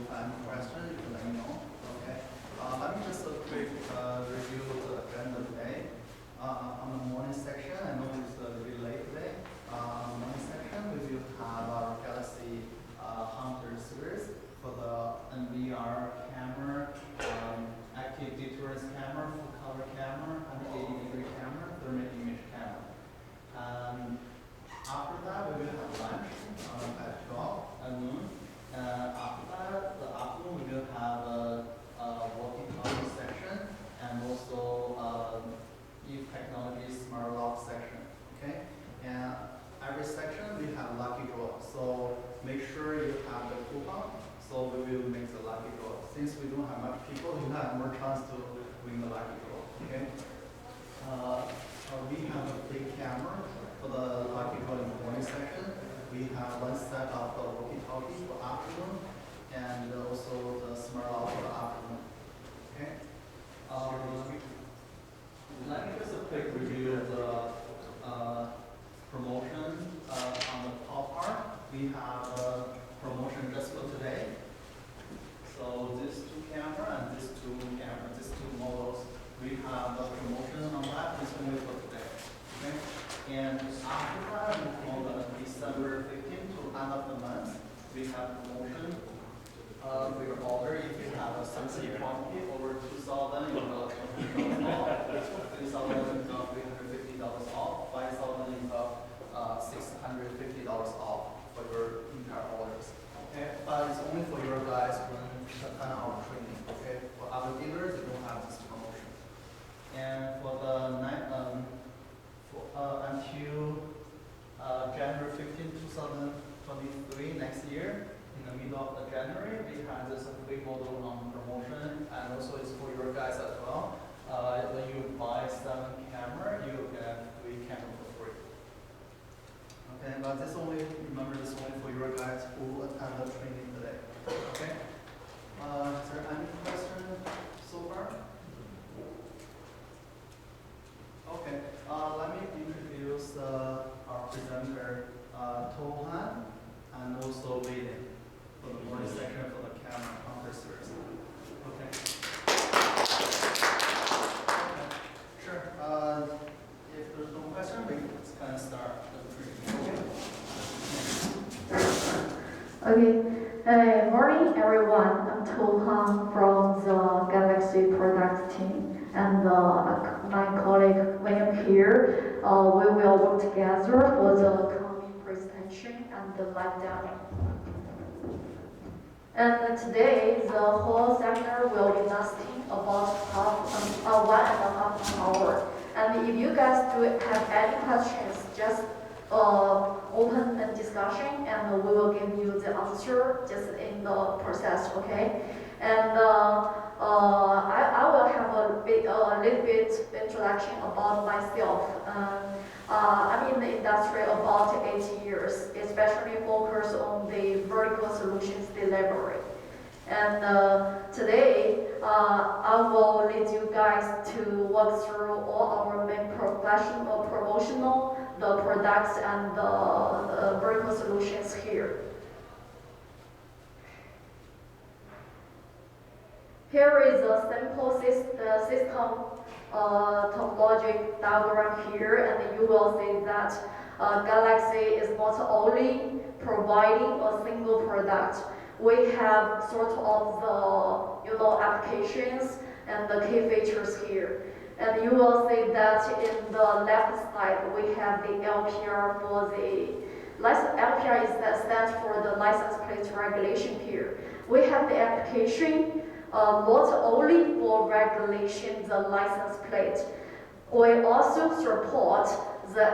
if I have any questions, you can let me know. Okay. Let me just a quick review the agenda today. On the morning section, I know it's a little bit late today. Morning section, we will have our Galaxy Hunter series for the NVR camera, active deterrence camera, full color camera, and 80-degree camera, thermal image camera. After that, we will have lunch at 12 at noon. After that, the afternoon, we will have a walkie-talkie section and also Eve Technology Smart Lock section. Okay, and every section we have lucky draw. So make sure you have the coupon. So we will make the lucky draw. Since we don't have much people, you have more chance to win the lucky draw. Okay. We have a big camera for the lucky draw in the morning section. We have one set of walkie-talkies for afternoon, and also the smart lock for the afternoon. Okay. Let me just a quick review of the promotion on the top part. We have a promotion just for today. So these two camera and these two camera, these two models, we have a promotion on that. This only for today. Okay. And after that, from December 15th to end of the month, we have promotion. For your order, if you have a sensitive quantity over 2,000, you got $20 off. 3,000, you got $350 off. 5,000, you got $650 off for your entire orders. Okay, but it's only for your guys when our training. Okay, for other dealers, they don't have this promotion. And for the night, until January 15, 2023, next year. In the middle of the January, we have this free model on promotion, and also it's for your guys as well. When you buy 7 camera, you get 3 camera for free. Okay, but this only, remember this only for your guys who attend the training today. Okay. Is there any question so far? Okay. Let me introduce our presenter, Tohan, and also Wei for the morning section for the camera counter series. Okay. Sure. If there's no question, we can start the Okay. Morning, everyone. I'm Tohan from the Galaxy product team, and my colleague William here. We will work together for the coming presentation and the live demo. And today, the whole seminar will be lasting about 1.5 hours. And if you guys do have any questions, just open a discussion, and we will give you the answer just in the process, okay? And I will have a little bit introduction about myself. I'm in the industry about 8 years, especially focused on the vertical solutions delivery. And today, I will lead you guys to walk through all our main promotional, the products and the vertical solutions here. Here is a simple system topologic diagram here, and you will see that Galaxy is not only providing a single product. We have sort of the applications and the key features here. And you will see that in the left side we have the LPR for the license. LPR is that stands for the license plate regulation here. We have the application not only for regulation the license plate. We also support the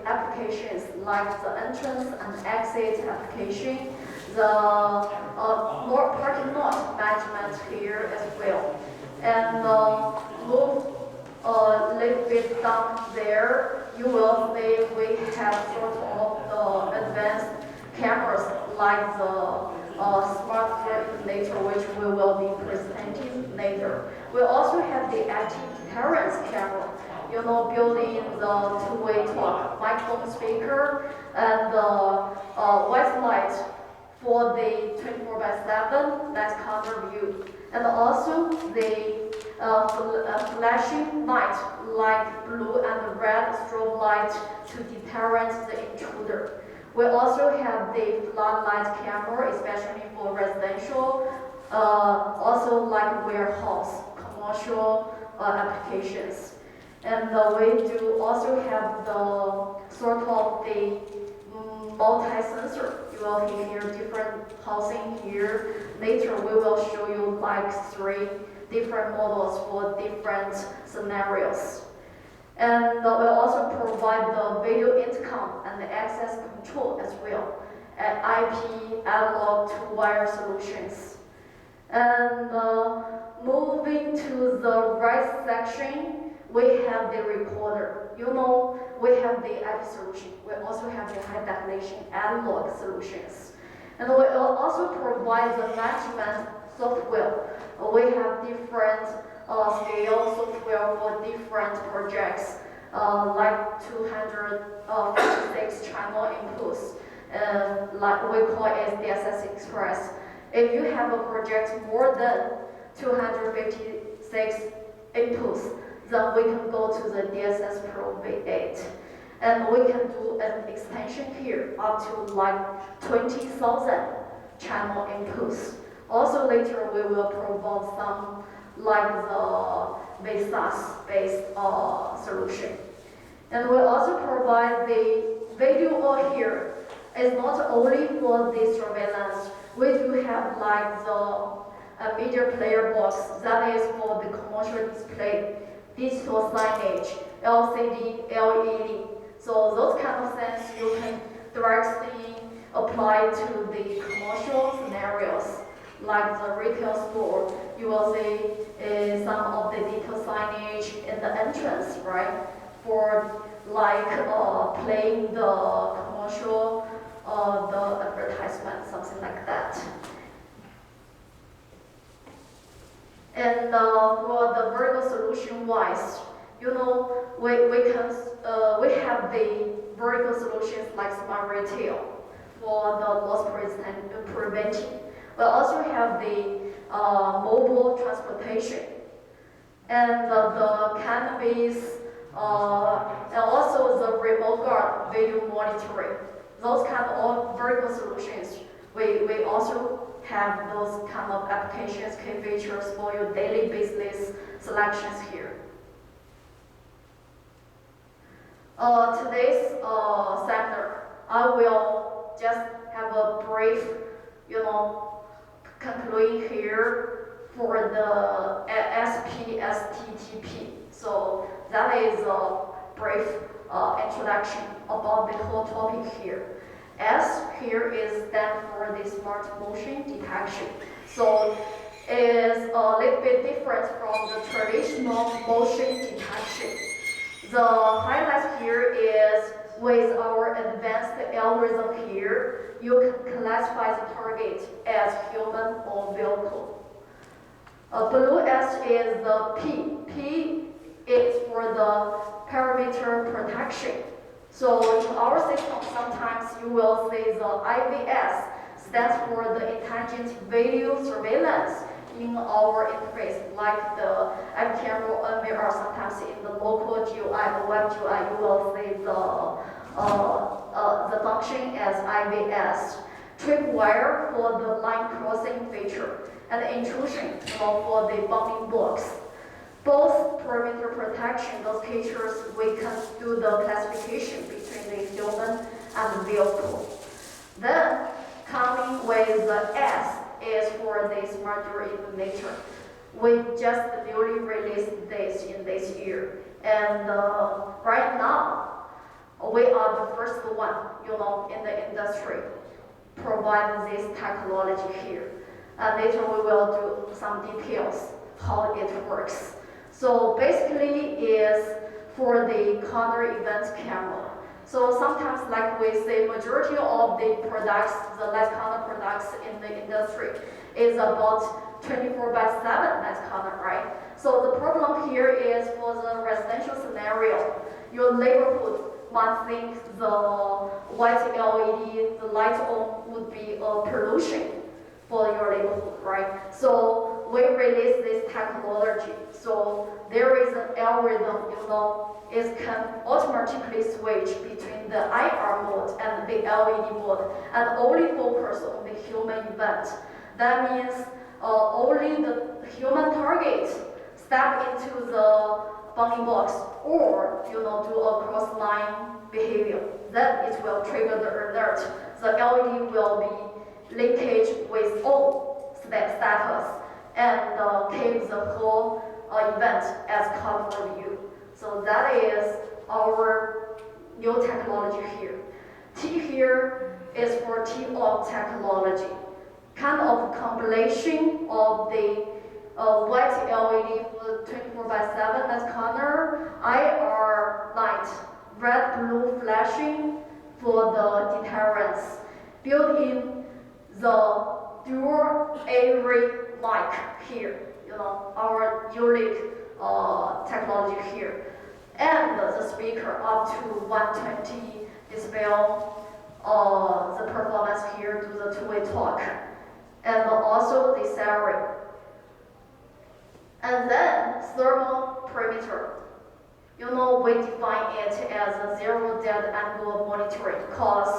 applications like the entrance and exit application, the parking lot management here as well. And move a little bit down there, you will see we have sort of the advanced cameras like the smart later, which we will be presenting later. We also have the active deterrence camera, building the two-way talk, microphone speaker, and the white light for the 24/7 light counter view. And also the flashing light like blue and red strobe light to deterrent the intruder. We also have the floodlight camera, especially for residential, also like warehouse, commercial applications. And we do also have the sort of the multi-sensor. You will hear different housing here. Later we will show you like 3 different models for different scenarios. And we'll also provide the video intercom and the access control as well, and IP analog to wire solutions. And moving to the right section, we have the recorder. You know, we have the IP solution. We also have the high definition analog solutions. And we will also provide the management software. We have different scale software for different projects, like 256 channel inputs, like we call it DSS Express. If you have a project more than 256 inputs, then we can go to the DSS Pro V8. And we can do an extension here up to like 20,000 channel inputs. Also later we will provide some like the VSAS-based solution. And we also provide the video here. It's not only for the surveillance. We do have like the media player box that is for the commercial display, digital signage, LCD, LED. So those kind of things you can directly apply to the commercial scenarios. Like the retail store, you will see some of the digital signage in the entrance, right? For like playing the commercial, the advertisement, something like that. And for the vertical solution wise, you know, we have the vertical solutions like smart retail for the loss preventing. We also have the mobile transportation and the cannabis and also the remote guard video monitoring. Those kind of vertical solutions. We also have those kind of applications, key features for your daily business selections here. Today's seminar, I will just have a brief, concluding here for the SPSTTP. So that is a brief introduction about the whole topic here. S here is stand for the smart motion detection. So it is a little bit different from the traditional motion detection. The highlight here is with our advanced algorithm here, you can classify the target as human or vehicle. Blue S is the P. P is for the parameter protection. So in our system, sometimes you will see the IVS stands for the intelligent video surveillance in our interface, like the app camera mirror. Sometimes in the local GUI, the web GUI, you will see the function as IVS. Tripwire for the line crossing feature, and intrusion for the bounding blocks. Both perimeter protection, those features, we can do the classification between the human and vehicle. Then, coming with the S is for the smart door information. We just newly released this in this year. And right now, we are the first one, in the industry, provide this technology here. And later we will do some details how it works. So basically is for the counter event camera. So sometimes like we say, majority of the products, the light counter products in the industry is about 24/7 light counter, right? So the problem here is for the residential scenario, your neighborhood might think the white LED, the light on would be a pollution for your neighborhood, right? So we release this technology. So there is an algorithm, it can automatically switch between the IR mode and the LED mode and only focus on the human event. That means only the human target step into the bounding box or do a cross-line behavior. Then it will trigger the alert. The LED will be linkage with all status and keep the whole event as color view. So that is our new technology here. T here is for T-op technology, kind of compilation of the white LED for 24/7 as corner, IR light, red blue flashing for the deterrence, built in the dual array mic here, our unique technology here, and the speaker up to 120 decibel. The performance here do the two-way talk, and also the siren. And then thermal perimeter. We define it as a zero dead angle monitoring because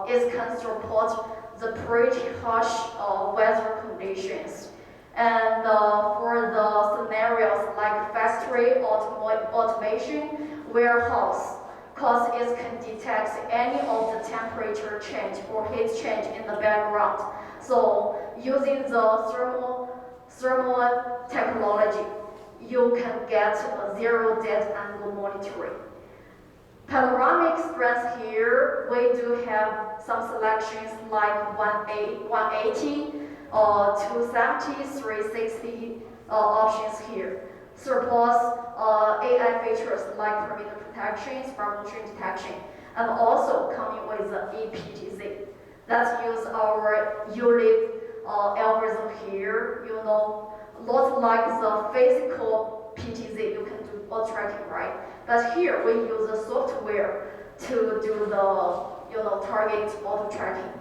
it can support the pretty harsh weather conditions. And for the scenarios like factory automation, warehouse, because it can detect any of the temperature change or heat change in the background. So using the thermal technology, you can get a zero dead angle monitoring. Panoramic strength here, we do have some selections like 180, 270, 360 options here. Supports AI features like perimeter protection, smart motion detection, and also coming with the ePTZ. Let's use our unique algorithm here. Not like the physical PTZ, you can do auto tracking, right? But here we use the software to do the target auto tracking.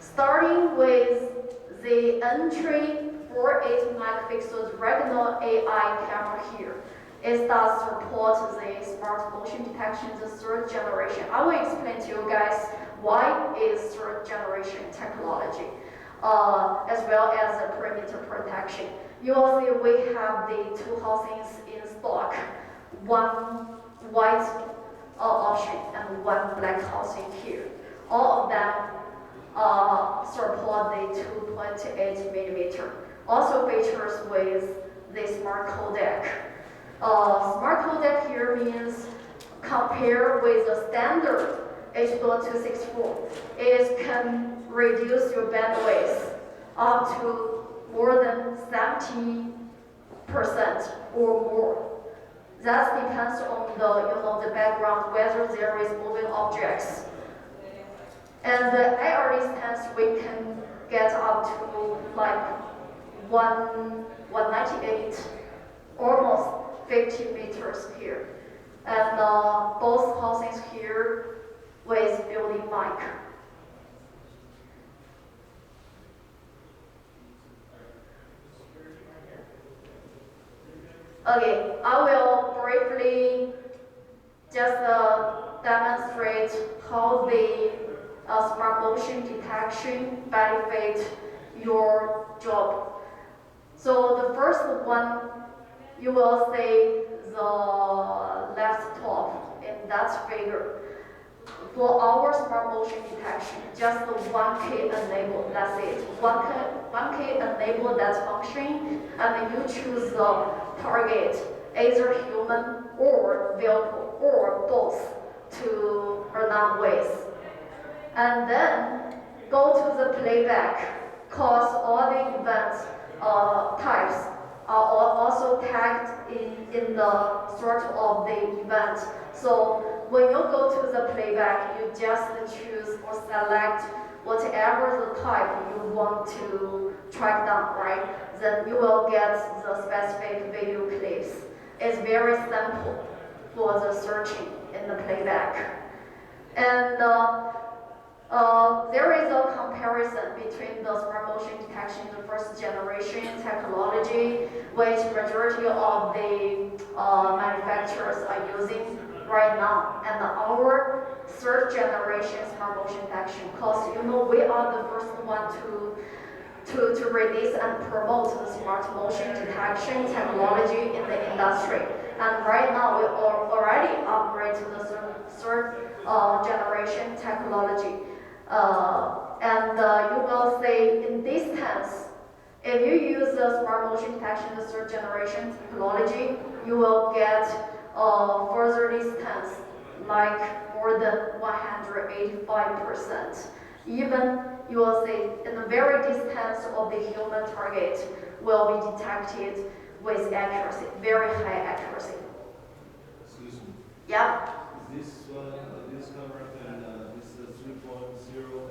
Starting with the entry 48 megapixels retinal AI camera here. It does support the smart motion detection, the third generation. I will explain to you guys why is third generation technology, as well as the perimeter protection. You will see we have the two housings in stock, one white option and one black housing here. All of them support the 2.8 millimeter. Also features with the smart codec. Smart codec here means compare with the standard H.264. It can reduce your bandwidth up to more than 70% or more. That depends on the background, whether there is moving objects. And the AR distance we can get up to like 198, almost 50 meters here. And both housings here with building mic. Okay, I will briefly just demonstrate how the smart motion detection benefit your job. So the first one, you will see the left top in that figure. For our smart motion detection, just the 1K enable, that's it. 1K enable that function, and you choose the target, either human or vehicle, or both, to run with. And then go to the playback, cause all the events types are also tagged in the sort of the event. So when you go to the playback, you just choose or select whatever the type you want to track down, right? Then you will get the specific video clips. is very simple for the searching in the playback. And there is a comparison between the smart motion detection, the first generation technology, which majority of the manufacturers are using right now, and our third generation smart motion detection. Because we are the first one to release and promote the smart motion detection technology in the industry. And right now we already upgrade to the third generation technology. You will see in distance, if you use the smart motion detection, the third generation technology, you will get further distance, like more than 185%. Even you will see in the very distance of the human target will be detected with accuracy, very high accuracy. Excuse me. Yeah. Is this camera and this 3.0?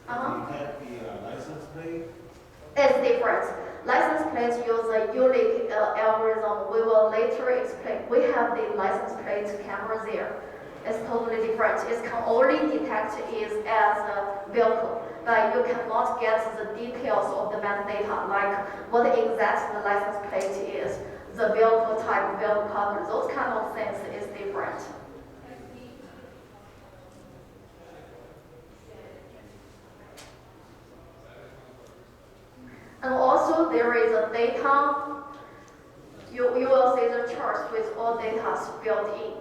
Uh-huh. You have the license plate? It's different. License plate use a unique algorithm. We will later explain. We have the license plate camera there. It's totally different. It can only detect it as a vehicle, but you cannot get the details of the metadata, like what exact the license plate is, the vehicle type, vehicle color, those kind of things is different. And also there is a data, you will see the charts with all data built in.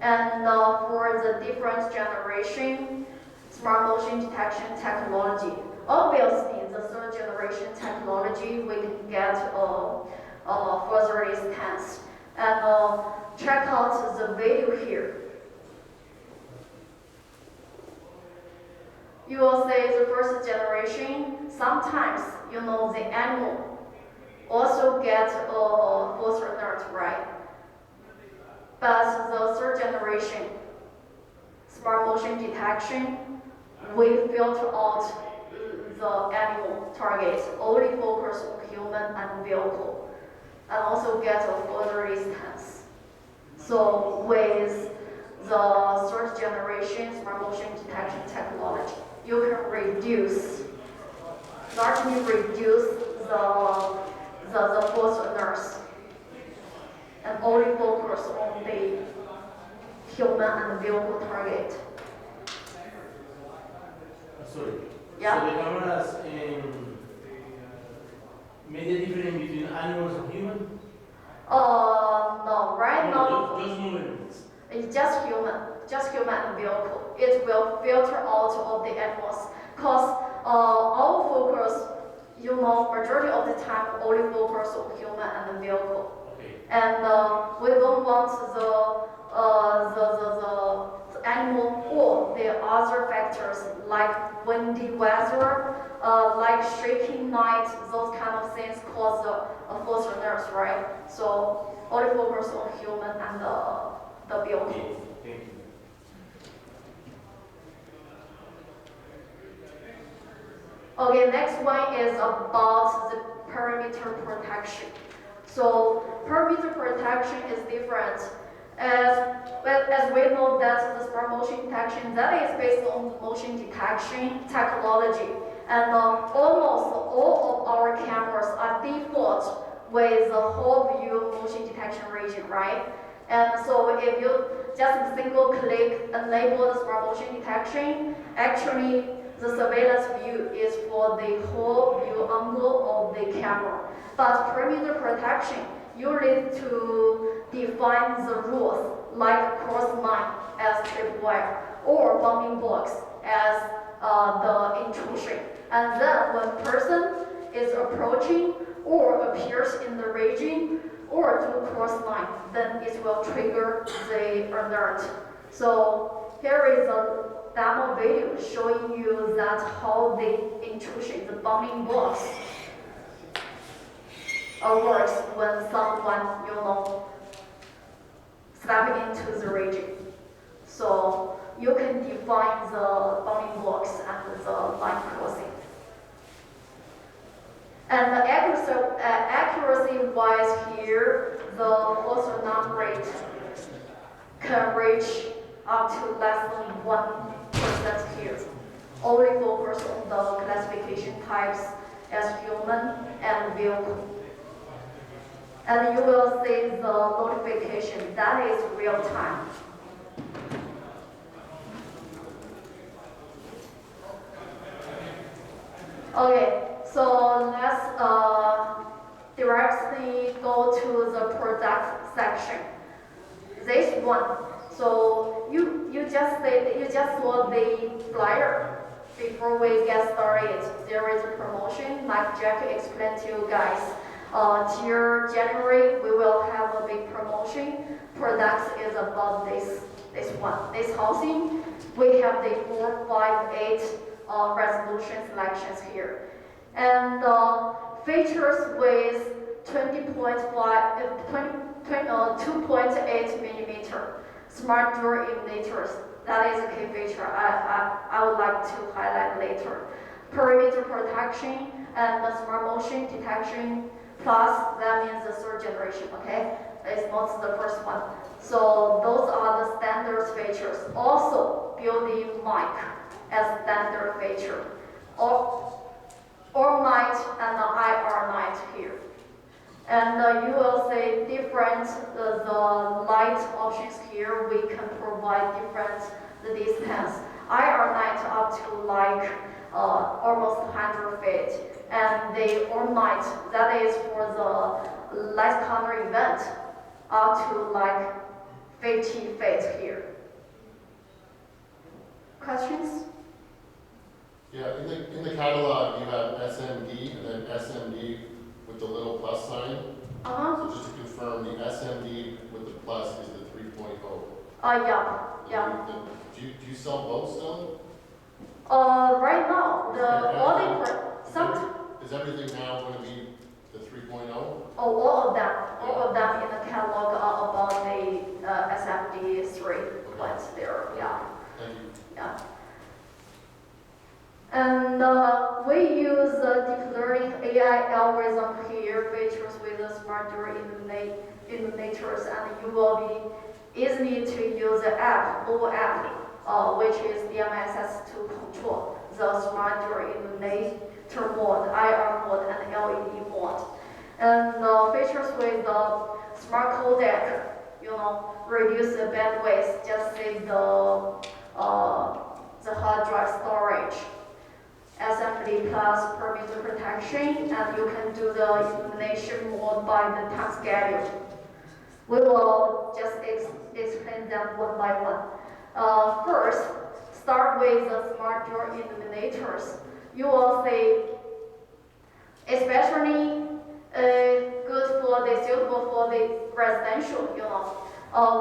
And for the different generation smart motion detection technology, obviously the third generation technology we can get further distance. And check out the video here. You will see the first generation, sometimes the animal also get false alert, right? But the third generation smart motion detection, we filter out the animal target, only focus on human and vehicle, and also get a further distance. So with the third generation smart motion detection technology, you can largely reduce the false alerts and only focus on the human and vehicle target. Sorry. Yeah. So the cameras made a difference between animals and humans? No, right now Just movements. it's just human and vehicle. It will filter out of the animals, cause our focus, majority of the time only focus on human and the vehicle. Okay. And we don't want the animal or the other factors like windy weather, like shaking night, those kind of things cause a false alerts, right? So only focus on human and the vehicle. Okay. Thank you. Okay, next one is about the perimeter protection. So perimeter protection is different. As we know that the smart motion detection, that is based on motion detection technology. And almost all of our cameras are default with the whole view motion detection region, right? And so if you just single click enable the smart motion detection, actually the surveillance view is for the whole view angle of the camera. But perimeter protection, you need to define the rules like cross line as tripwire or bounding box as the intrusion. And then when person is approaching or appears in the region or do cross line, then it will trigger the alert. So here is a demo video showing you that how the intrusion, the bounding box, works when someone, step into the region. So you can define the bounding box and the line crossing. And the accuracy-wise here, the photon rate can reach up to less than 1% here. Only focus on the classification types as human and vehicle. And you will see the notification, that is real time. Okay, so let's directly go to the product section. This one, so you just saw the flyer. Before we get started, there is a promotion, like Jack explained to you guys. Till January, we will have a big promotion. Products is about this one. This housing, we have the 4, 5, 8 resolution selections here. And features with 2.8 millimeter smart door illuminators. That is a key feature I would like to highlight later. Perimeter protection and the smart motion detection plus, that means the third generation, okay? It's not the first one. So those are the standard features. Also, built-in mic as standard feature. Or light and the IR light here. And you will see different the light options here. We can provide different the distance. IR light up to like almost 100 feet, and the all night that is for the light color event up to like 50 feet here. Questions? Yeah, in the catalog you have SMD and then SMD with the little plus sign. So just to confirm, the SMD with the plus is the 3.0. Yeah. Do you sell both still? Right now Is everything now going to be the 3.0? all of them in the catalog are about the SMD3 ones there. Yeah. Thank you. Yeah. And we use deep learning AI algorithm here, features with the smart door illuminators, and you will be easy to use the app, mobile app, which is DMSS to control the smart door illuminator mode, IR mode, and LED mode. And features with the smart codec, reduce the bandwidth, just save the hard drive storage. SMD plus perimeter protection, and you can do the illumination mode by the time schedule. We will just explain them one by one. First, start with the smart door illuminators. You will see, especially suitable for the residential.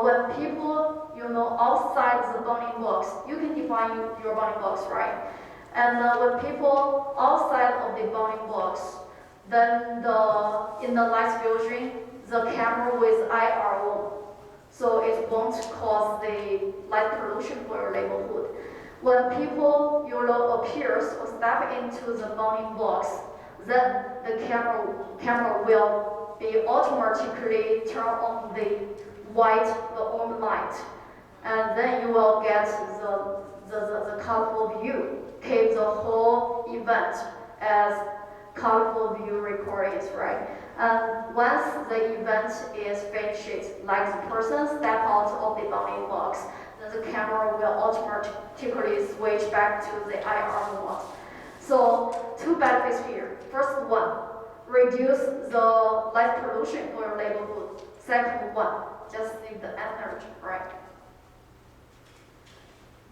When people, outside the bounding box, you can define your bounding box, right? And when people outside of the bounding box, then in the light fusion, the camera with IR on, so it won't cause the light pollution for your neighborhood. When people appears or step into the bounding box, then the camera will be automatically turn on the on light, and then you will get the colorful view. Keep the whole event as colorful view recordings, right? And once the event is finished, like the person step out of the bounding box, then the camera will automatically switch back to the IR mode. So 2 benefits here. First one, reduce the light pollution for your neighborhood. Second one, just save the energy, right?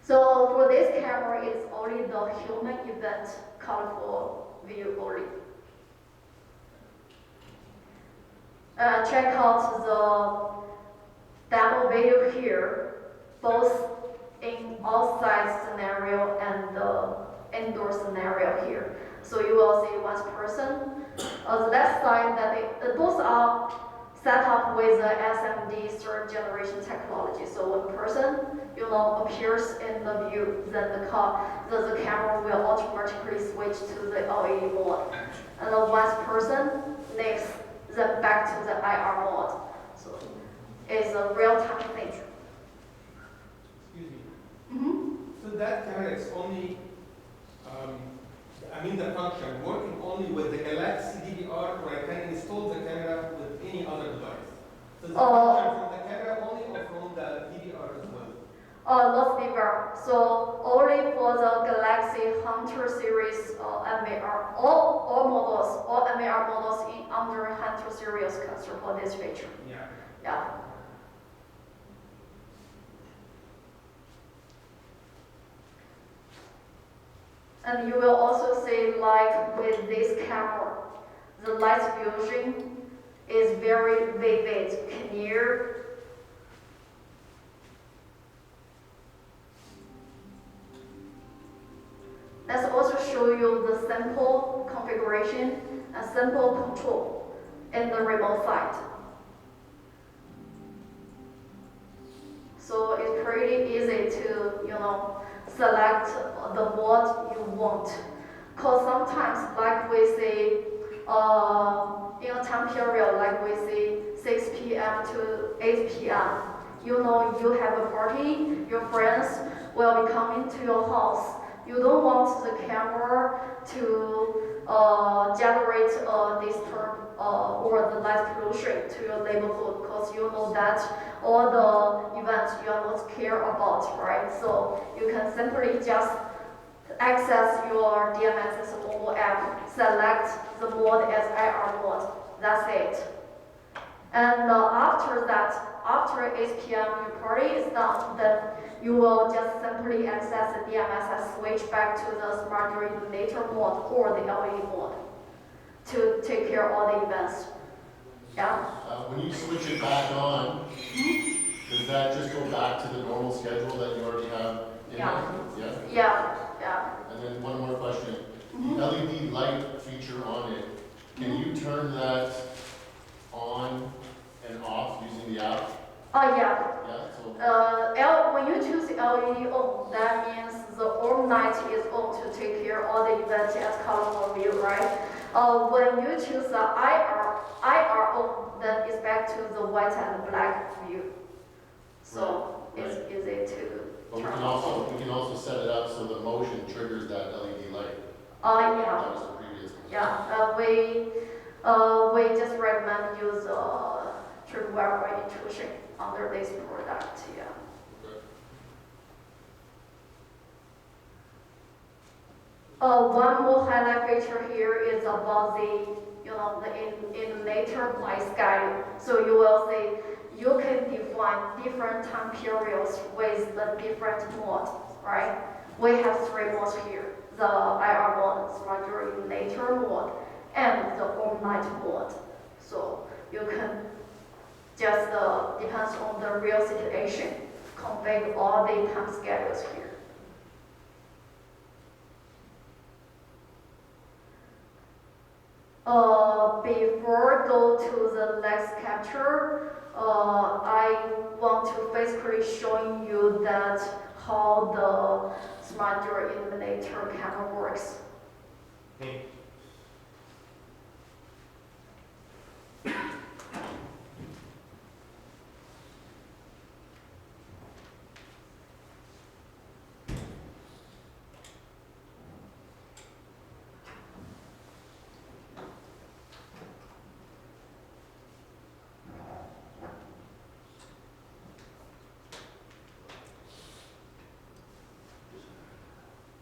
So for this camera, it's only the human event colorful view only. Check out the demo video here, both in outside scenario and the indoor scenario here. So you will see one person. The left side, both are set up with the SMD third generation technology. So when person, appears in the view, then the camera will automatically switch to the LED mode. And then once person next, then back to the IR mode. So it's a real-time thing. Excuse me. Mm-hmm. So that camera is only, the function working only with the Galaxy DVR, or I can install the camera with any other device. So the function from the camera only, or from the DVR as well? Not DVR. So only for the Galaxy Hunter series MAR. All models, all MAR models under Hunter series can support this feature. Yeah. Yeah. And you will also see, like with this camera, the light fusion is very vivid, clear. Let's also show you the simple configuration and simple control in the remote side. So it's pretty easy to, select the mode you want. Because sometimes, like we see, in a time period, like we see 6 p.m. to 8 p.m., you have a party, your friends will be coming to your house. You don't want the camera to generate a disturb or the light pollution to your neighborhood, because you know that all the events you are not care about, right? So you can simply just access your DMS's mobile app, select the mode as IR mode. That's it. And after that, after 8 p.m. your party is done, then you will just simply access the DMS and switch back to the smart illuminator mode or the LED mode to take care of all the events. Yeah. When you switch it back on, does that just go back to the normal schedule that you already have in Yeah. there? Yeah? Yeah, yeah. And then one more question. Mhm. The LED light feature on it, can you turn that on and off using the app? Oh, yeah. Yeah, so, When you choose LED on, that means the all night is on to take care of all the events as color view, right? When you choose the IR on, then it's back to the white and black view. So it's easy to but we turn can on. also set it up so the motion triggers that LED light. Yeah. That was the previous one. Yeah, we just recommend use trigger wire intrusion under this product. Yeah. Okay. One more highlight feature here is about the illuminator by schedule. So you will see you can define different time periods with the different modes, right? We have 3 modes here: the IR mode, smart illuminator mode, and the all-night mode. So you can just depends on the real situation, configure all the time schedules here. Before go to the next capture, I want to basically showing you that how the smart illuminator camera works. Okay.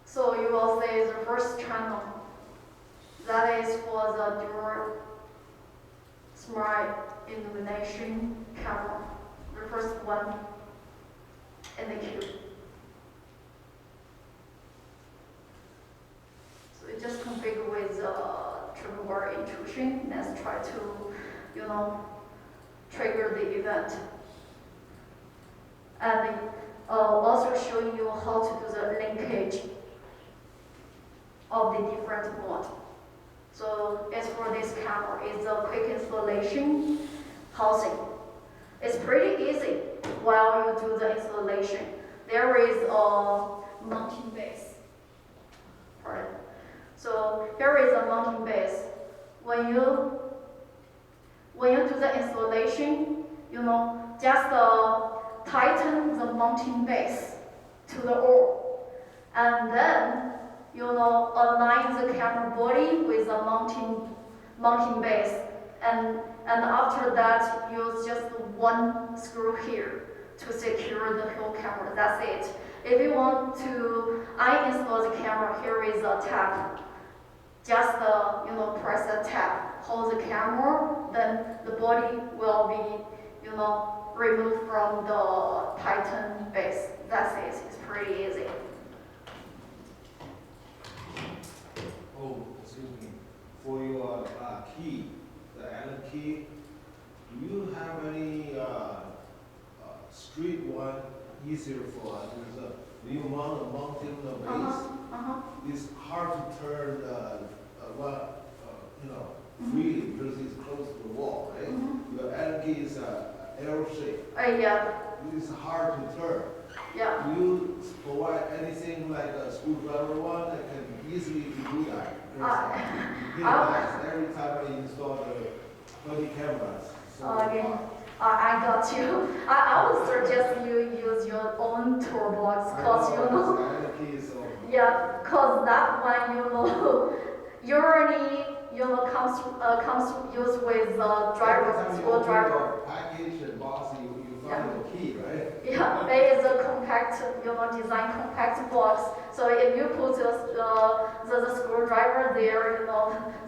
So you will see the first channel. That is for the dual smart illumination camera. The first one in the queue. So you just configure with trigger wire intrusion. Let's try to, trigger the event. And also showing you how to do the linkage of the different modes. So as for this camera, it's a quick installation. housing. It's pretty easy while you do the installation. There is a mounting base. Pardon. So here is a mounting base. When you do the installation, just tighten the mounting base to the wall, and then align the camera body with the mounting base, and after that use just one screw here to secure the whole camera. That's it. If you want to uninstall the camera, here is a tab. Just press the tab, hold the camera, then the body will be removed from the tighten base. That's it. It's pretty easy. Oh, excuse me. For your key, the Allen key, do you have any street one easier for us? Because when you mounting the base, it's hard to turn freely because it's close to the wall, right? Your Allen key is L shape. Yeah. It's hard to turn. Yeah. Do you provide anything like a screwdriver one that can easily do that? Because you get that every time I install the body cameras. So, Okay. I got you. I would suggest you use your own toolbox, cause yeah, cause that one usually comes used with screwdriver. Package and box, you find the key, right? Yeah, it is a compact, design compact box. So if you put the screwdriver there,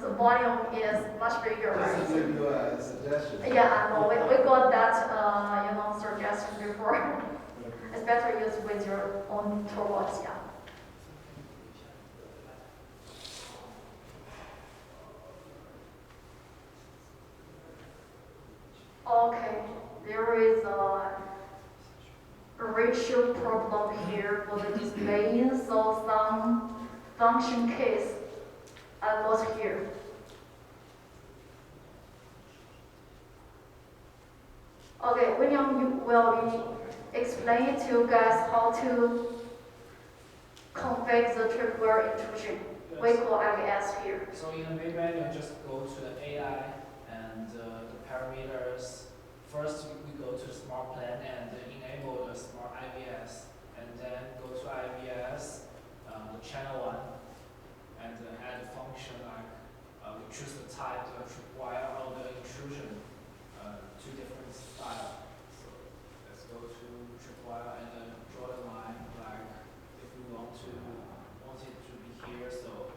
the volume is much bigger. Just to give you a suggestion. Yeah, I know. We got that, suggestion before. It's better used with your own toolbox, yeah. Okay, there is a ratio problem here for the display, so some function keys are lost here. Okay, William will be explaining to you guys how to configure the tripwire intrusion. We call IIS here. So in the main menu, just go to the AI and the parameters. First, we go to Smart Plan and enable the Smart IVS, and then go to IVS, the channel one, and add a function like we choose the type, the tripwire or the intrusion, two different styles. So let's go to tripwire and then draw the line like if we want it to be here. So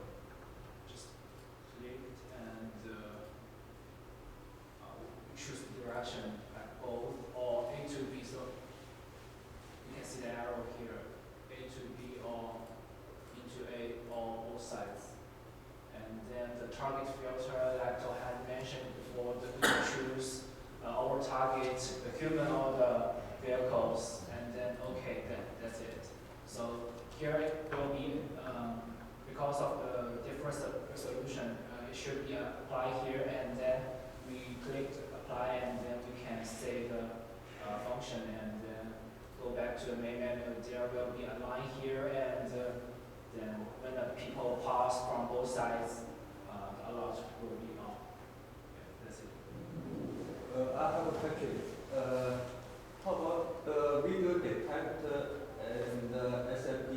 just click and choose the direction like both or A to B. So you can see the arrow here, A to B or B to A or both sides. And then the target filter, like I had mentioned before, we choose our target, the human or the vehicles, and then okay, that's it. So here it will be, because of the different resolution, it should be applied here, and then we click apply, and then we can save the function and then go back to the main menu. There will be a line here, and then when the people pass from both sides, the alert will be on. Yeah, that's it. I have a question. How about the video detector and SMD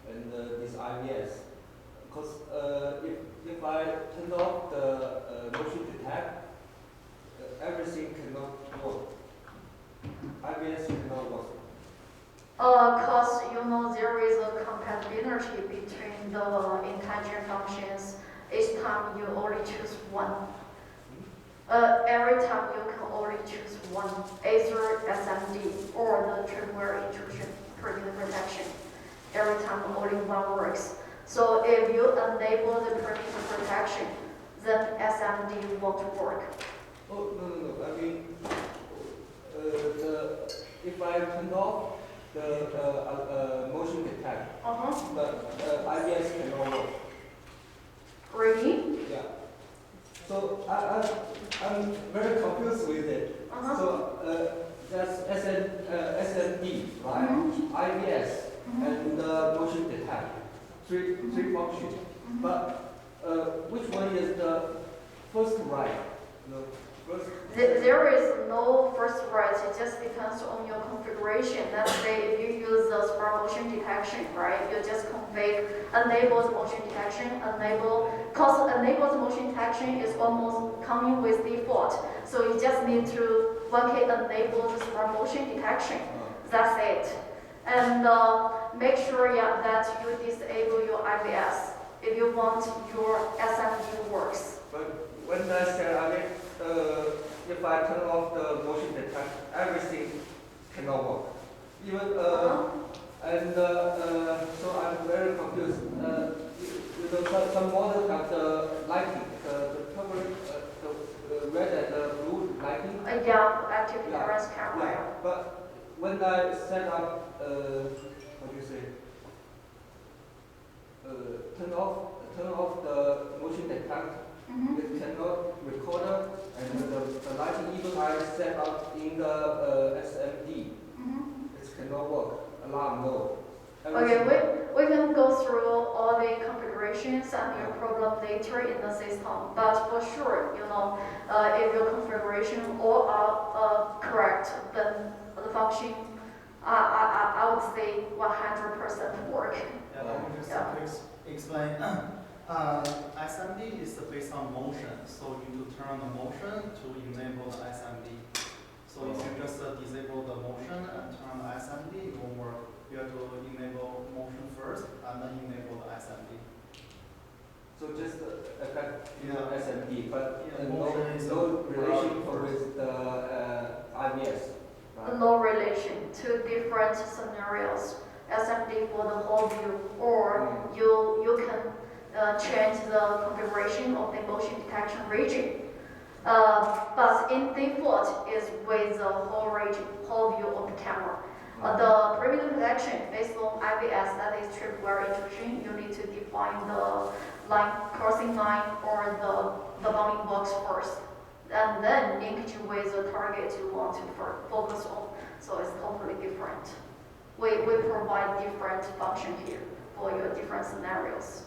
and this IVS? Because if I turn off the motion detect, everything cannot work. IVS cannot work. Cause there is a compatibility between the intelligent functions. Each time you only choose one. Every time you can only choose one, either SMD or the tripwire intrusion perimeter protection. Every time only one works. So if you enable the perimeter protection, then SMD won't work. Oh, no. I mean, if I turn off the motion detect, the IVS cannot work. Really? Yeah. So I'm very three functions. But which one is the first right? The first. There is no first right, it just depends on your configuration. Let's say if you use the smart motion detection, right, you just config enabled motion detection, because enabled motion detection is almost coming with default. So you just need to enable the smart motion detection. That's it. And make sure that you disable your IBS if you want your SMD works. But when I said if I turn off the motion detection, everything cannot work. Even and so I'm very confused. Some models have the lighting, the turbo, the red and the blue lighting. Yeah, active deterrence camera. Yeah, but when I set up, what do you say? Turn off the motion detector. It cannot recorder and the lighting even I set up in the SMD. It cannot work. Alarm no. Okay, we can go through all the configurations and your problem later in the system. But for sure, if your configuration all are correct, then the function, I would say 100% work. Yeah, let me just explain. SMD is based on motion, so you need to turn on the motion to enable the SMD. So if you just disable the motion and turn on the SMD, it won't work. You have to enable motion first and then enable the SMD. So just affect Yeah. SMD, but Yeah, no motion is relation with the IBS. Right? No relation, two different scenarios. SMD for the whole view, or you can change the configuration of the motion detection region. But in default is with the whole region, whole view of the camera. The perimeter detection based on IBS, that is tripwire intrusion, you need to define the line, crossing line or the bounding box first. And then linkage with the target you want to focus on. So it's totally different. We provide different function here for your different scenarios.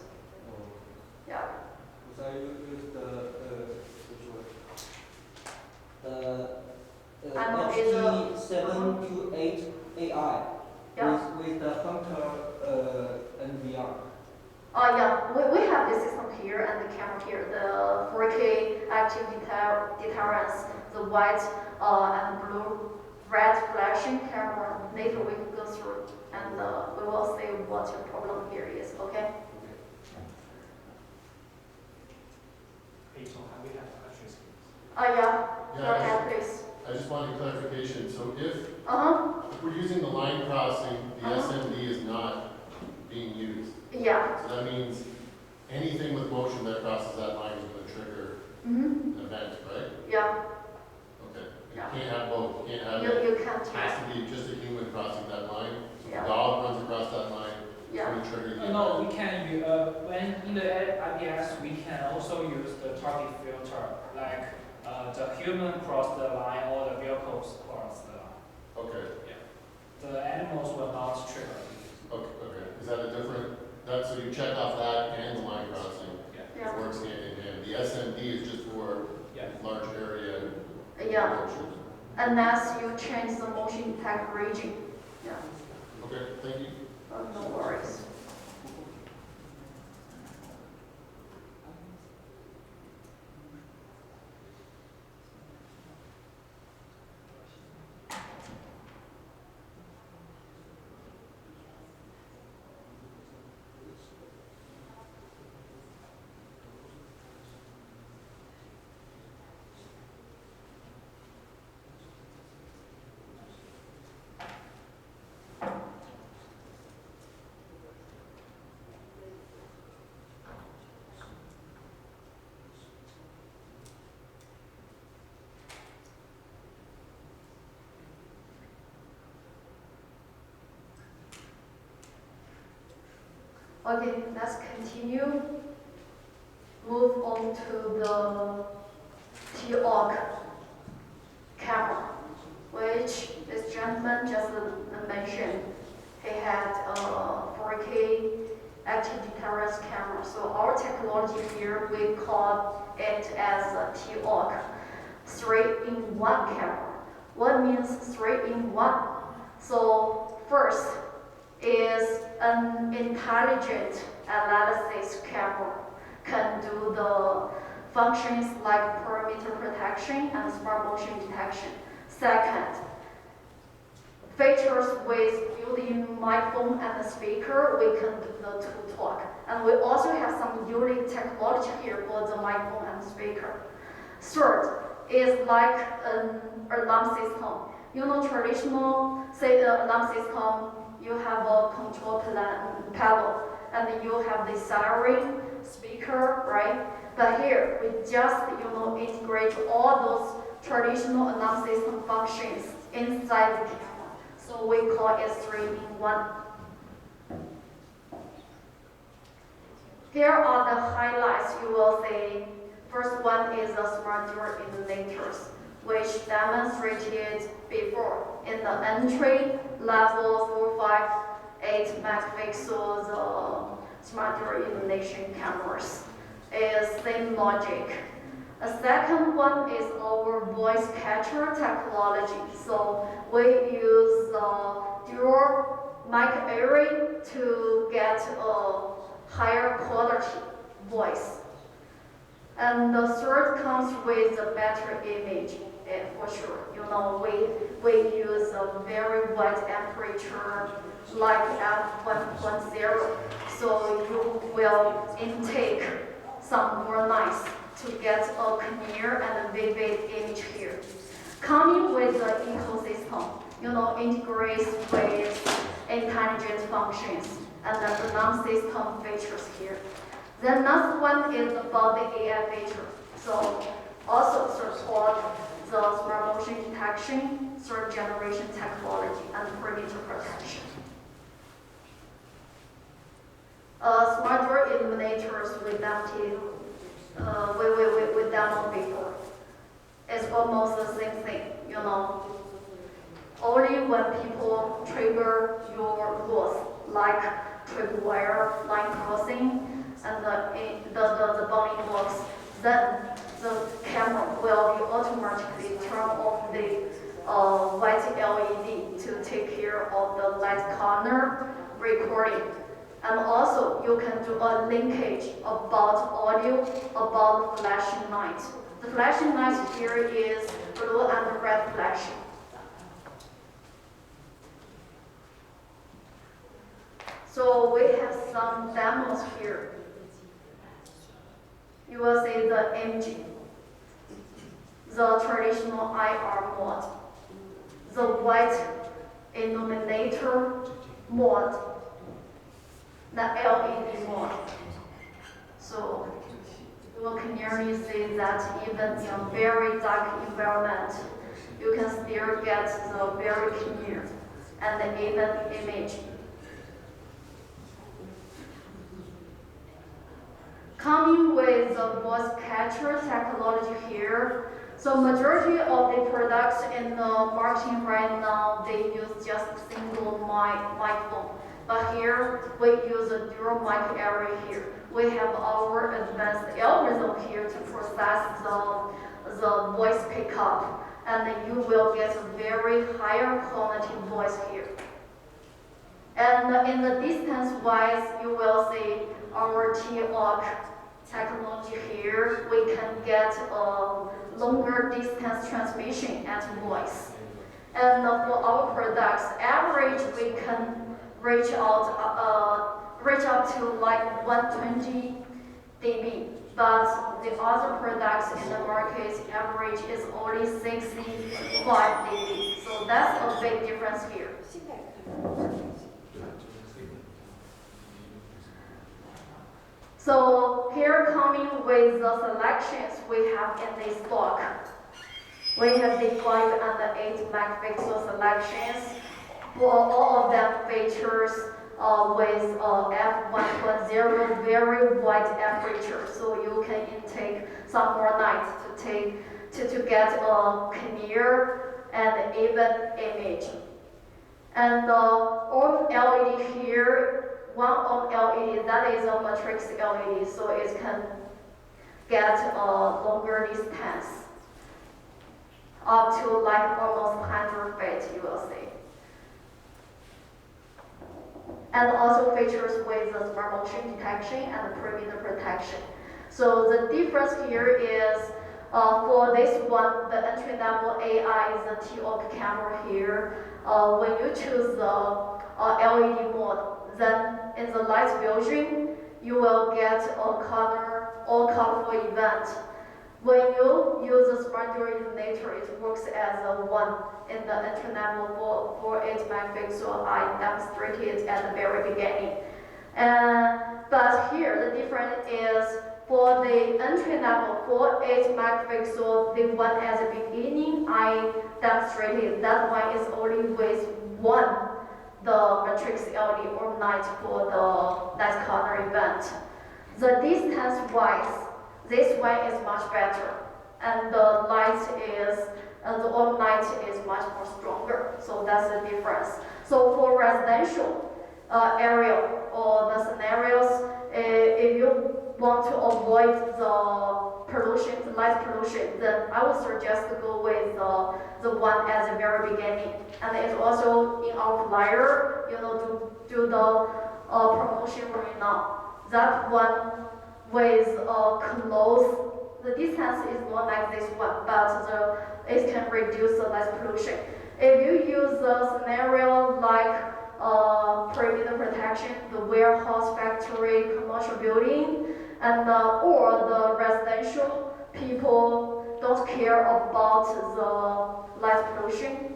Yeah. So I use which one? I know it's FT728 AI Yeah. with the Hunter NVR. Yeah, we have the system here and the camera here, the 4K active deterrence, the white and blue, red flashing camera. Later we can go through and we will see what your problem here is, okay? Hey, Tom, we have questions. Yeah, go Yeah, ahead, please. I just wanted clarification. So if Uh-huh, we're using the line crossing, the Uh-huh. SMD is not being used. yeah. So that means anything with motion that crosses that line is going to trigger Mm-hmm, an event, right? yeah, Okay. You Yeah. can't have both. You can't have you can't, it has to be just a human crossing that line. So if Yeah. a dog runs across that line, it's yeah. going to trigger the No, event. we can use, when in the IBS, we can also use the target filter, like the human cross the line or the vehicles cross the line. Okay. The animals will not trigger. Okay. Okay. Is that a different? So you check off that and the line crossing. Yeah. It works hand in hand. The SMD is just for Yeah. large area. Yeah, motion. unless you change the motion detect region. Yeah, Okay. Thank you. no worries. Okay, let's continue. Move on to the T-OG camera, which this gentleman just mentioned. He had 4K active deterrence camera. So our technology here, we call it as a TOC, 3-in-1 camera. What means 3-in-1? So first is an intelligent analysis camera, can do the functions like perimeter protection and smart motion detection. Second, features with built-in microphone and speaker, we can do the two talk. And we also have some unique technology here for the microphone and speaker. Third is like an alarm system. You know, traditional, say the alarm system, you have a control panel, and you have the siren, speaker, right? But here, we just, integrate all those traditional alarm system functions inside the camera. So we call it 3-in-1. Here are the highlights you will see. First one is the smart door illuminators, which demonstrated before in the entry level 458 megapixels smart door illumination cameras. Is same logic. A second one is our voice capture technology. So we use dual mic array to get a higher quality voice. And the third comes with the better image, for sure. We use a very wide aperture like f1.0, so you will intake some more nice to get a clear and vivid image here. Coming with the ecosystem, integrates with intelligent functions and the alarm system features here. The next one is about the AI feature. So also support the smart motion detection, third generation technology, and perimeter protection. Smart door illuminators we demoed before. It's almost the same thing, Only when people trigger your rules, like tripwire, line crossing, and the bounding blocks, then the camera will be automatically turn off the white LED to take care of the light corner recording. And also, you can do a linkage about audio, about flashing light. The flashing light here is blue and red flashing. So we have some demos here. You will see the imaging, the traditional IR mode, the white illuminator mode, the LED mode. So you can clearly see that even in a very dark environment, you can still get the very clear and even image. Coming with the voice capture technology here, so majority of the products in the market right now, they use just single microphone. But here, we use a dual mic array here. We have our advanced algorithm here to process the voice pickup, and you will get a very higher quality voice here. And in the distance-wise, you will see our TOC technology here. We can get a longer distance transmission at voice. And for our products, average we can reach up to like 120 dB. But the other products in the market average is only 65 dB. So that's a big difference here. So here coming with the selections we have in this stock. We have the 5 and the 8 megapixel selections. For all of them features with f1.0 very wide aperture, so you can intake some more light to get a clear and even image. And all LED here one on LED, that is a matrix LED, so it can get a longer distance, up to like almost 100 feet, you will see. And also features with the smart motion detection and perimeter protection. So the difference here is, for this one, the entry level AI is the TOP camera here. When you choose the LED mode, then in the light fusion, you will get a all colorful event. When you use the smart illuminator, it works as a one in the entry level for 8 megapixel. I demonstrated at the very beginning. But here the difference is, for the entry level for 8 megapixel, the one at the beginning I demonstrated, that one is only with one, the matrix LED or night for the night color event. The distance wise, this one is much better, and the light is, the all night is much more stronger. So that's the difference. So for residential area or the scenarios, if you want to avoid the pollution, the light pollution, then I would suggest to go with the one at the very beginning. And it's also in our flyer, to do the promotion right now. That one with close, the distance is not like this one, but it can reduce the light pollution. If you use a scenario like perimeter protection, the warehouse, factory, commercial building, and or the residential, people don't care about the light pollution,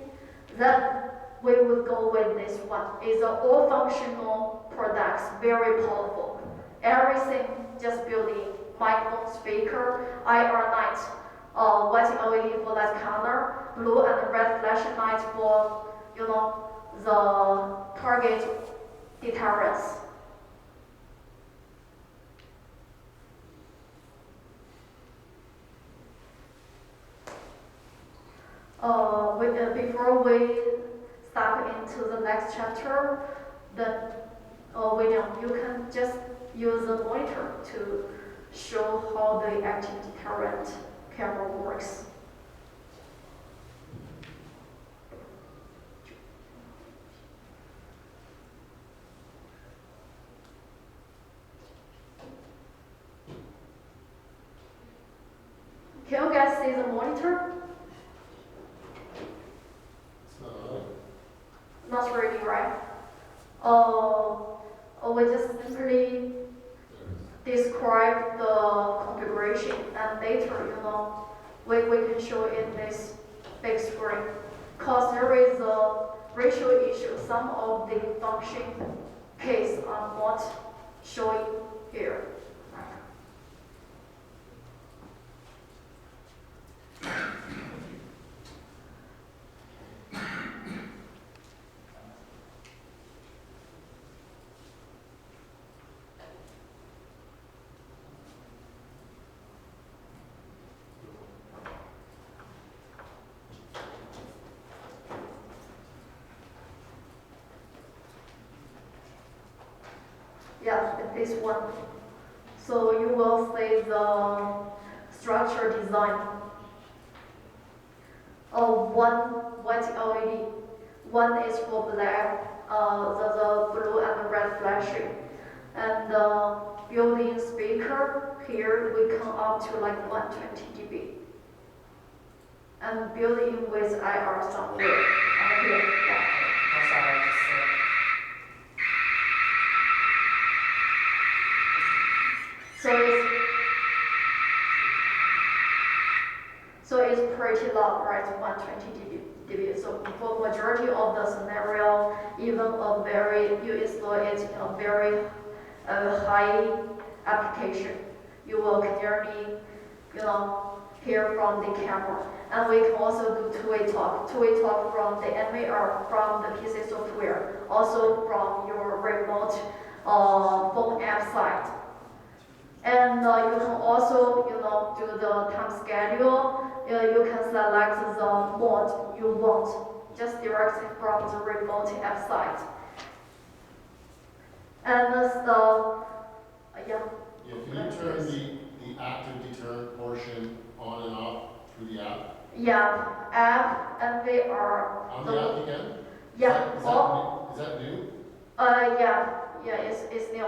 then we would go with this one. It's an all functional products, very powerful. Everything just built in: microphone, speaker, IR light, white LED for light color, blue and red flashing light for the target deterrence. Before we step into the next chapter, then William, you can just use the monitor to show how the active deterrent camera works. Can you guys see the monitor? Not really, right? We just simply describe the configuration, and later, we can show in this big screen. Because there is a ratio issue, some of the function keys are not showing here. Yeah, this one. So you will see the structure design of one white LED. One is for black, the blue and the red flashing. And the built-in speaker here, we come up to like 120 dB. And built-in with IR somewhere here. Yeah. So it's pretty loud, right? 120 dB. So for majority of the scenario, even you install it in a very high application, you will clearly, hear from the camera. And we can also do two-way talk from the NVR, from the PC software, also from your remote phone app side. And you can also, do the time schedule. You can select the mode you want, just directly from the remote app site. And the, yeah. Yeah, can you turn the active deterrent portion on and off through the app? Yeah, app, NVR. On the app again? Yeah, Is that new? yeah, it's new.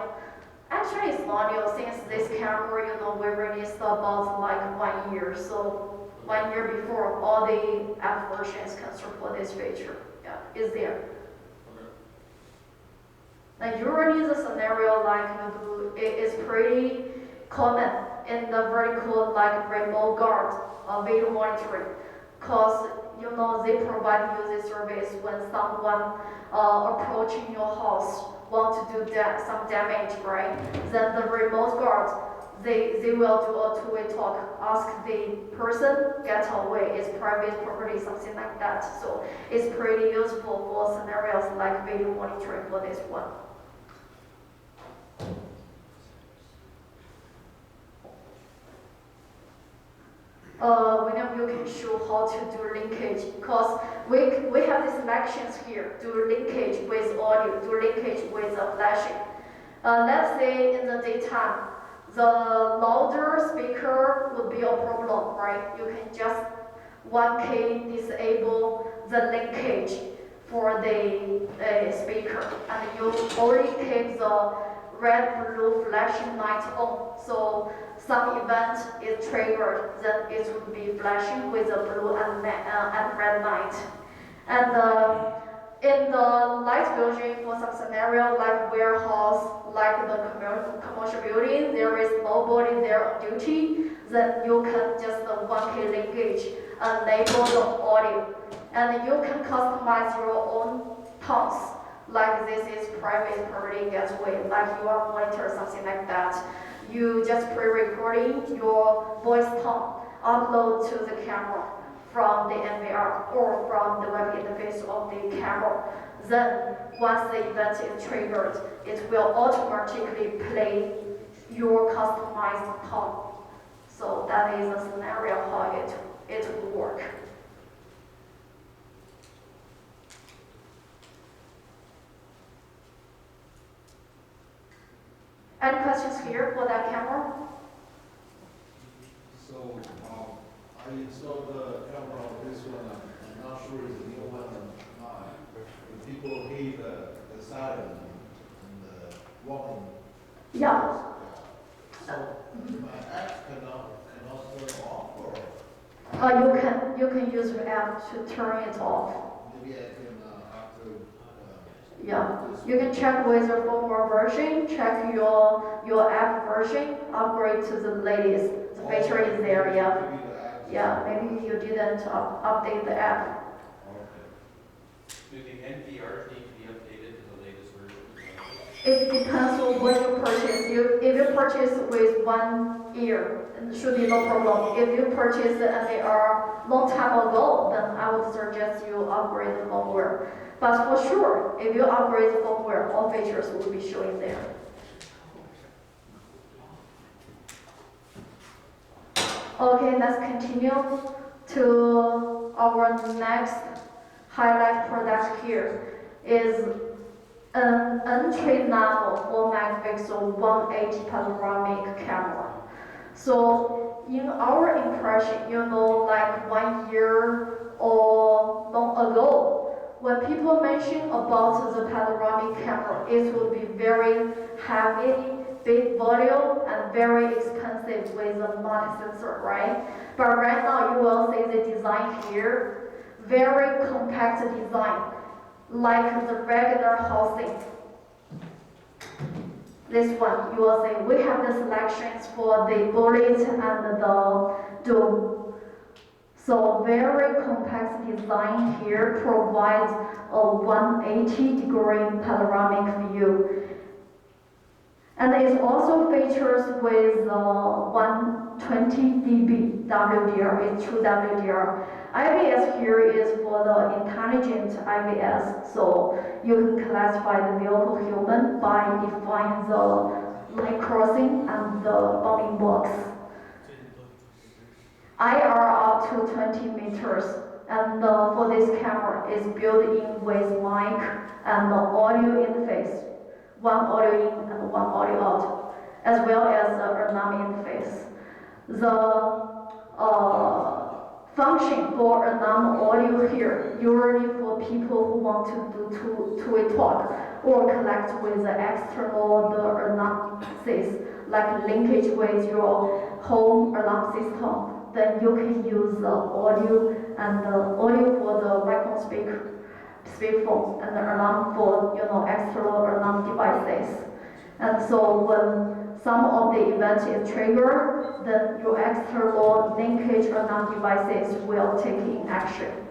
Actually, it's not new since this camera, we released about like 1 year. So 1 year before, all the app versions can support this feature. Yeah, it's there. Okay. Now, usually the scenario like you do, it is pretty common in the vertical like remote guard video monitoring, cause they provide user service when someone approaching your house want to do some damage, right? Then the remote guard, they will do a two-way talk, ask the person get away, it's private property, something like that. So it's pretty useful for scenarios like video monitoring for this one. William, you can show how to do linkage, because we have the selections here, do linkage with audio, do linkage with flashing. Let's say in the daytime, the louder speaker would be a problem, right? You can just 1K disable the linkage for the speaker, and you only keep the red, blue flashing light on. So some event is triggered, then it would be flashing with a blue and red light. And in the light version, for some scenario like warehouse, like the commercial building, there is nobody there on duty, then you can just 1K linkage and enable the audio. And you can customize your own tones, like this is private property gateway, like you are monitor, something like that. You just pre-recording your voice tone, upload to the camera from the NVR or from the web interface of the camera. Then once the event is triggered, it will automatically play your customized tone. So that is a scenario how it will work. Any questions here for that camera? So, I installed the camera on this one, I'm not sure it's the new one or not. When people hear the siren and the walking. Yeah. So, my app cannot turn off, or You can use your app to turn it off. maybe I can, after, Yeah, you can check with your firmware version, check your app version, upgrade to the latest. The feature is there, yeah. maybe the app. Yeah, maybe you didn't update the app. Okay. Do the NPRs need to be updated to the latest version? It depends on what you purchase. If you purchase with 1 year, it should be no problem. If you purchase and they are long time ago, then I would suggest you upgrade the firmware. But for sure, if you upgrade the firmware, all features will be showing there. Okay, let's continue to our next highlight product here is an entry-level 4 megapixel 180 panoramic camera. So in our impression, like 1 year or long ago, when people mention about the panoramic camera, it would be very heavy, big volume, and very expensive with a multi-sensor, right? But right now, you will see the design here, very compact design, like the regular housing. This one, you will see, we have the selections for the bullet and the dome. So very compact design here provides a 180-degree panoramic view. And it also features with 120 dB WDR, it's true WDR. IBS here is for the intelligent IBS, so you can classify the vehicle human by defining the line crossing and the bounding box. IR up to 20 meters, and for this camera is built in with mic and the audio interface one audio in and one audio out, as well as the alarm interface. The function for alarm audio here, usually for people who want to do two-way talk or connect with the external alarm system, like linkage with your home alarm system. Then you can use the audio and the audio for the microphone speakerphone and the alarm for external alarm devices. And so when some of the event is triggered, then your external linkage alarm devices will take in action.